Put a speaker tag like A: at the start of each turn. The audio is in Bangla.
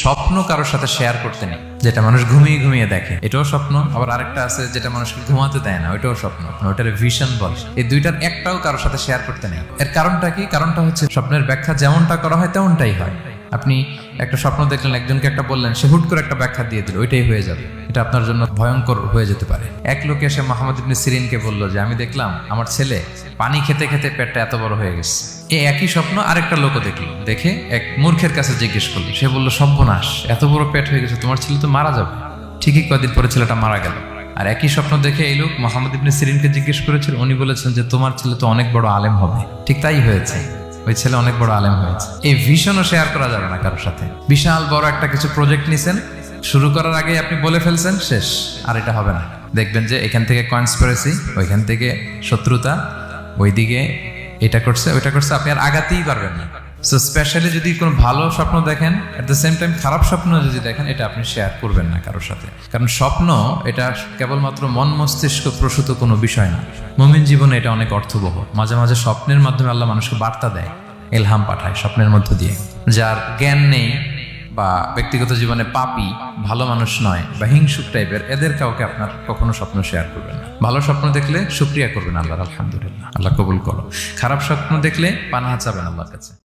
A: স্বপ্ন কারোর সাথে শেয়ার করতে নেই, যেটা মানুষ ঘুমিয়ে ঘুমিয়ে দেখে এটাও স্বপ্ন, আবার আরেকটা আছে যেটা মানুষকে ঘুমাতে দেয় না, ওইটাও স্বপ্ন, ওটার ভিশন বলে। এই দুইটার একটাও কারোর সাথে শেয়ার করতে নেই। এর কারণটা কি? কারণটা হচ্ছে স্বপ্নের ব্যাখ্যা যেমনটা করা হয় তেমনটাই হয়। আপনি একটা স্বপ্ন দেখলেন, একজনকে একটা বললেন, সে হুট করে একটা ব্যাখ্যা দিয়ে দিল, ওইটাই হয়ে যাবে। এটা আপনার জন্য ভয়ঙ্কর হয়ে যেতে পারে। এক লোক এসে মুহাম্মদ ইবনে সিরিনকে বলল যে আমি দেখলাম আমার ছেলে পানি খেতে খেতে পেটটা এত বড় হয়ে গেছে। এই একই স্বপ্ন আরেকটা লোকও দেখলো, দেখে এক মূর্খের কাছে জিজ্ঞেস করলো। সে বলল, সর্বনাশ, এত বড় পেট হয়ে গেছে, তোমার ছেলে তো মারা যাবে। ঠিকই কদিন পরে ছেলেটা মারা গেল। আর একই স্বপ্ন দেখে এই লোক মুহাম্মদ ইবনে সিরিনকে জিজ্ঞেস করেছিল, উনি বলেছেন যে তোমার ছেলে তো অনেক বড় আলেম হবে। ঠিক তাই হয়েছে, ওই ছেলে অনেক বড় আলেম হয়েছে। এই ভিশনও শেয়ার করা যাবে না কারোর সাথে। বিশাল বড় একটা কিছু প্রজেক্ট নিছেন, শুরু করার আগে আপনি বলে ফেলছেন, শেষ, আর এটা হবে না। দেখবেন যে এখান থেকে কনস্পিরেসি, ওইখান থেকে শত্রুতা, ওইদিকে এটা করছে ওইটা করছে, আপনি আর আগাতেই পারবেন না। সো স্পেশালি যদি কোনো ভালো স্বপ্ন দেখেন, এট দ্য সেম টাইম খারাপ স্বপ্ন যদি দেখেন, এটা আপনি শেয়ার করবেন না কারোর সাথে। কারণ স্বপ্ন এটা কেবলমাত্র মন মস্তিষ্ক প্রসূত কোনো বিষয় না। মুমিন জীবনে এটা অনেক অর্থবহ। মাঝে মাঝে স্বপ্নের মাধ্যমে আল্লাহ মানুষকে বার্তা দেয়, ইলহাম পাঠায় স্বপ্নের মধ্য দিয়ে। যার জ্ঞান নেই বা ব্যক্তিগত জীবনে পাপী, ভালো মানুষ নয় বা হিংসুক টাইপের, এদের কাউকে আপনার কখনো স্বপ্ন শেয়ার করবেন না। ভালো স্বপ্ন দেখলে শুকরিয়া করবেন আল্লাহর, আলহামদুলিল্লাহ, আল্লাহ কবুল করো। খারাপ স্বপ্ন দেখলে পানাহা চাবেন আল্লাহর কাছে।